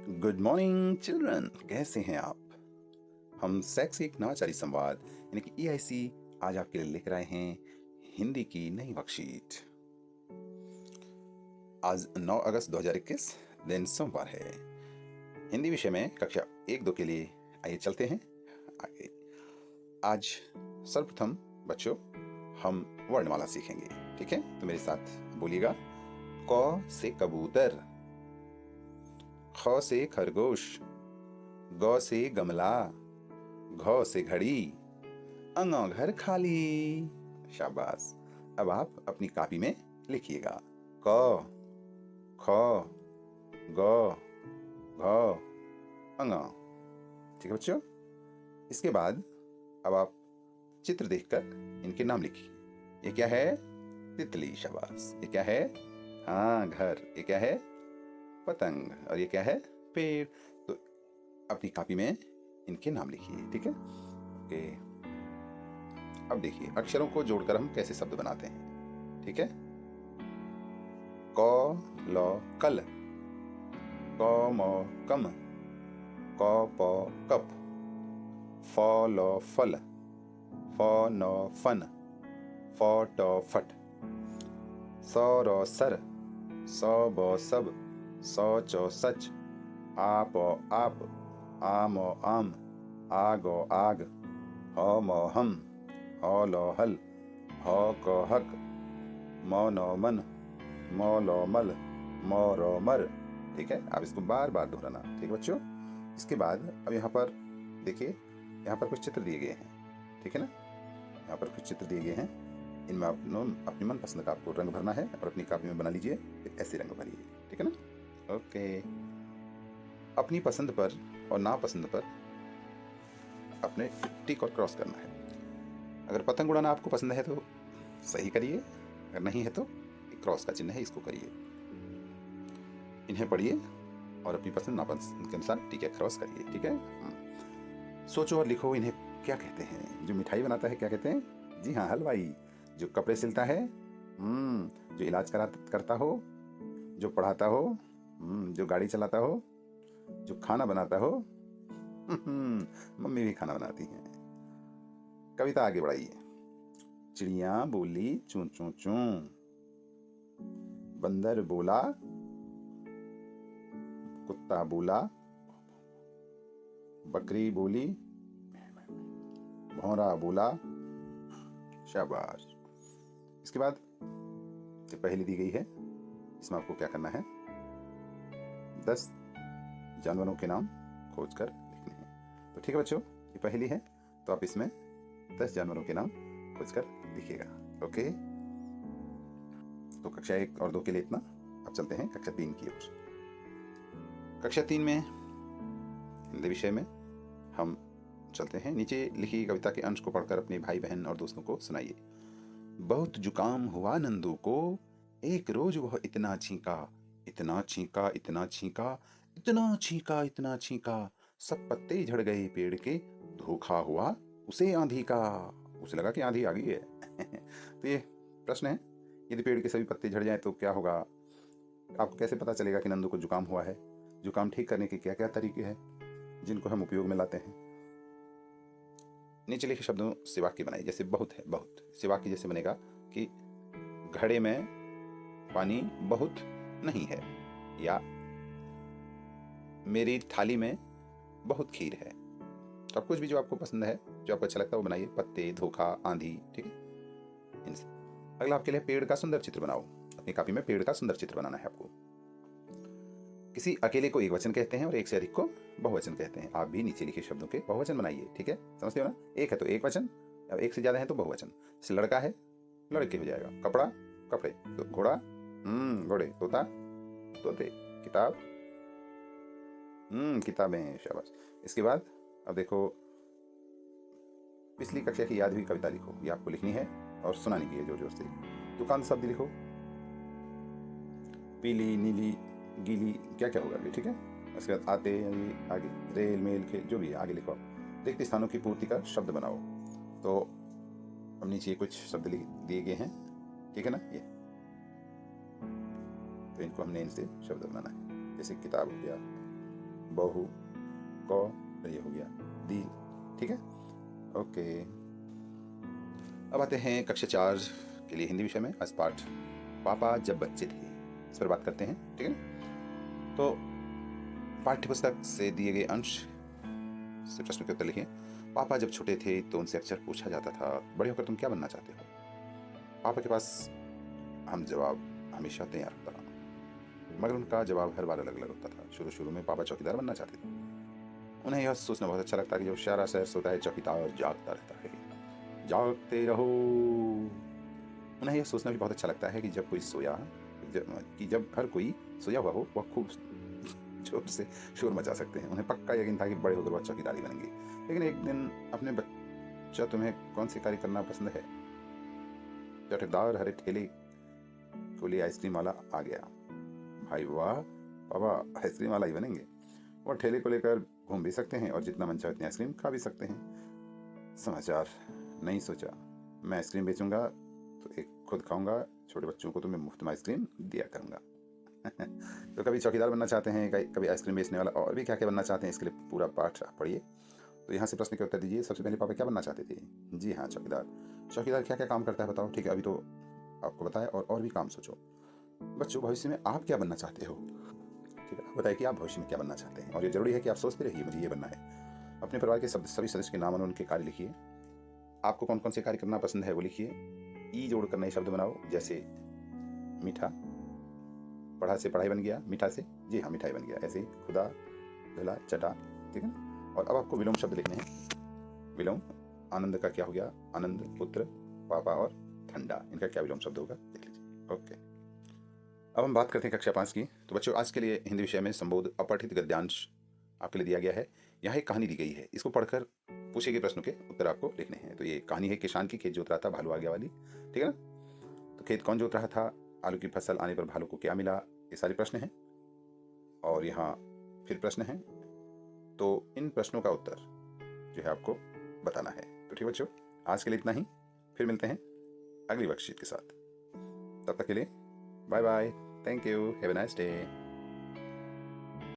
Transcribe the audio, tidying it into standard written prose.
Good morning children, कैसे हैं आप? हम सेक्स एक नवाचारी संवाद यानी कि EIC आज आपके लिए लेकर आए हैं हिंदी की नई वर्कशीट। आज 9 अगस्त 2021 दिन सोमवार है। हिंदी विषय में कक्षा 1-2 के लिए आइए चलते हैं आगे। आज सर्वप्रथम बच्चों हम वर्णमाला सीखेंगे, ठीक है? तो मेरे साथ बोलिएगा। क से कबूतर, ख से खरगोश, ग से गमला, घ से घड़ी, अंग घर खाली। शाबाश। अब आप अपनी कॉपी में लिखिएगा क, ख, ग, घ, अंग। ठीक है बच्चों? इसके बाद अब आप चित्र देखकर इनके नाम लिखिए। ये क्या है? तितली। शाबाश। ये क्या है? हाँ, घर। ये क्या है? पतंग। और ये क्या है? पेड़। तो अपनी कॉपी में इनके नाम लिखिए, ठीक है? ओके। अब देखिए अक्षरों को जोड़कर हम कैसे शब्द बनाते हैं, ठीक है? क ल कल, क म कम, क प कप, फ ल फल, फ न फन, फ ट फट, स र सर, स ब सब, स च सच, आ प आप, आ म आम, आ ग आग, ह म हम, ह ल हल, ह क हक, म न मन, म ल मल, म र मर। ठीक है? आप इसको बार बार दोहराना, ठीक है बच्चों? इसके बाद अब यहाँ पर देखिए, यहाँ पर कुछ चित्र दिए गए हैं, ठीक है ना? यहाँ पर कुछ चित्र दिए गए हैं। इनमें आप अपनी मनपसंद का आपको रंग भरना है और अपनी कॉपी में बना लीजिए। फिर ऐसे रंग भरिए, ठीक है ना? ओके। अपनी पसंद पर और नापसंद पर अपने टिक और क्रॉस करना है। अगर पतंग उड़ाना आपको पसंद है तो सही करिए, अगर नहीं है तो क्रॉस का चिन्ह है, इसको करिए। इन्हें पढ़िए और अपनी पसंद नापसंद के अनुसार टिक या क्रॉस करिए, ठीक है? सोचो और लिखो, इन्हें क्या कहते हैं? जो मिठाई बनाता है क्या कहते हैं? जी हाँ, हलवाई। जो कपड़े सिलता है, जो इलाज करता हो, जो पढ़ाता हो, जो गाड़ी चलाता हो, जो खाना बनाता हो, मम्मी भी खाना बनाती हैं। कविता आगे बढ़ाइए। चिड़िया बोली चूं चूं चूं, बंदर बोला, कुत्ता बोला, बकरी बोली, भौरा बोला। शाबाश। इसके बाद ये पहली दी गई है, इसमें आपको क्या करना है? 10 जानवरों के नाम खोजकर लिखने हैं। तो ठीक है बच्चों, ये पहली है, तो आप इसमें 10 जानवरों के नाम खोजकर लिखिएगा। ओके। तो कक्षा 1 और 2 के लिए इतना। अब चलते हैं कक्षा 3 की ओर। कक्षा 3 में हिंदी विषय में हम चलते हैं। नीचे लिखी कविता के अंश को पढ़कर अपने भाई बहन और दोस्तों को सुनाइए। बहुत जुकाम हुआ नंदू को, एक रोज वह इतना छींका, इतना छींका, इतना छींका, इतना छींका, इतना छींका, सब पत्ते झड़ गए पेड़ के, धोखा हुआ उसे आंधी का। उसे लगा कि आंधी आ गई है। तो ये प्रश्न है, यदि पेड़ के सभी पत्ते झड़ जाएं तो क्या होगा? आपको कैसे पता चलेगा कि नंदू को जुकाम हुआ है? जुकाम ठीक करने के क्या क्या तरीके हैं जिनको हम उपयोग में लाते हैं? नीचे लिखे शब्दों से वाक्य बनाइए। जैसे बहुत है, बहुत से वाक्य जैसे बनेगा कि घड़े में पानी बहुत नहीं है, या मेरी थाली में बहुत खीर है। तो आप कुछ भी जो आपको पसंद है, जो आपको अच्छा लगता है वो बनाइए। पत्ते, धोखा, आंधी, ठीक है? इनसे। अगला आपके लिए पेड़ का सुंदर चित्र बनाओ। अपनी कॉपी में पेड़ का सुंदर चित्र बनाना है आपको। किसी अकेले को एक वचन कहते हैं और एक से अधिक को बहुवचन कहते हैं। आप भी नीचे लिखे शब्दों के बहुवचन बनाइए, ठीक है? समझते हो ना? एक है तो एक वचन, और एक से ज्यादा है तो बहुवचन। जैसे लड़का है, लड़के हो जाएगा। कपड़ा, कपड़े। तो घोड़ा, घोड़े। तोता, तोते। किताब, किताबें। शाबाश। इसके बाद अब देखो, पिछली कक्षा की याद हुई कविता लिखो। ये आपको लिखनी है और सुनानी भी है जोर जोर से। दुकान शब्द लिखो। पीली, नीली, गीली, क्या क्या होगा अभी, ठीक है? उसके बाद आते, आगे रेल, मेल, खेल, जो भी है आगे लिखो। रिक्त स्थानों की पूर्ति का शब्द बनाओ। तो अब नीचे कुछ शब्द दिए गए हैं, ठीक है ना? ये तो इनको हमने इनसे शब्द बनाना है। जैसे किताब हो गया, बहु, क, ये हो गया दी। ठीक है, ओके। अब आते हैं कक्षा 4 के लिए हिंदी विषय में। आज पाठ पापा जब बच्चे थे, इस पर बात करते हैं। ठीक है, तो पाठ्य पुस्तक से दिए गए अंश से प्रश्न के उत्तर लिखिए। पापा जब छोटे थे तो उनसे अक्सर पूछा जाता था, बड़े होकर तुम क्या बनना चाहते हो? पापा के पास हम जवाब हमेशा तैयार होता रहा, मगर उनका जवाब हर बार अलग अलग होता था। शुरू शुरू में पापा चौकीदार बनना चाहते थे। उन्हें यह सोचना बहुत अच्छा लगता है कि जो सारा शहर सोता है, चौकीदार जागता रहता है। जागते रहो। उन्हें यह सोचना भी बहुत अच्छा लगता है कि जब हर कोई सोया हुआ हो, वह खूब जोर से शोर मचा सकते हैं। उन्हें पक्का यकीन था कि बड़े होकर वह चौकीदारी बनेंगे। लेकिन एक दिन अपने बच्चा, तुम्हें कौन सी कार्य करना पसंद है? चौकीदार हरे ठेले को लिए आइसक्रीम वाला आ गया। भाई वाह, पापा आइसक्रीम वाला ही बनेंगे। और ठेले को लेकर घूम भी सकते हैं और जितना मन चाहे उतनी आइसक्रीम खा भी सकते हैं। समाचार नहीं सोचा, मैं आइसक्रीम बेचूंगा तो एक खुद खाऊंगा, छोटे बच्चों को तो मैं मुफ्त में आइसक्रीम दिया करूंगा। तो कभी चौकीदार बनना चाहते हैं, कभी आइसक्रीम बेचने वाला, और भी क्या क्या बनना चाहते हैं, इसके लिए पूरा पाठ पढ़िए। तो यहाँ से प्रश्न के उत्तर दीजिए। सबसे पहले पापा क्या बनना चाहते थे? जी हाँ, चौकीदार। चौकीदार क्या क्या काम करता है बताओ? ठीक है, अभी तो आपको बताया, और भी काम सोचो। बच्चों, भविष्य में आप क्या बनना चाहते हो? ठीक है, बताइए कि आप भविष्य में क्या बनना चाहते हैं। और ये जरूरी है कि आप सोचते रहिए मुझे ये बनना है। अपने परिवार के सभी सदस्य के नाम और उनके कार्य लिखिए। आपको कौन कौन से कार्य करना पसंद है वो लिखिए। ई जोड़कर नए शब्द बनाओ, जैसे मीठा, पढ़ा से पढ़ाई बन गया, मीठा से जी हाँ मिठाई बन गया। ऐसे ही खुदा, धुला, चटा। ठीक है ना। और अब आपको विलोम शब्द लिखने हैं। विलोम, आनंद का क्या हो गया? आनंद, पुत्र, पापा और ठंडा, इनका क्या विलोम शब्द होगा देख लीजिए। ओके, अब हम बात करते हैं कक्षा 5 की। तो बच्चों, आज के लिए हिंदी विषय में संबोध अपठित गद्यांश आपके लिए दिया गया है। यहाँ एक कहानी दी गई है, इसको पढ़कर पूछे गए प्रश्नों के उत्तर आपको लिखने हैं। तो ये कहानी है किसान की, खेत जोत रहा था, भालू आ गया वाली। ठीक है ना। तो खेत कौन जोत रहा था? आलू की फसल आने पर भालू को क्या मिला? ये सारे प्रश्न हैं। और यहाँ फिर प्रश्न हैं। तो इन प्रश्नों का उत्तर जो है आपको बताना है। तो ठीक बच्चों, आज के लिए इतना ही। फिर मिलते हैं अगली वर्कशीट के साथ। तब तक के लिए bye bye. Thank you. Have a nice day.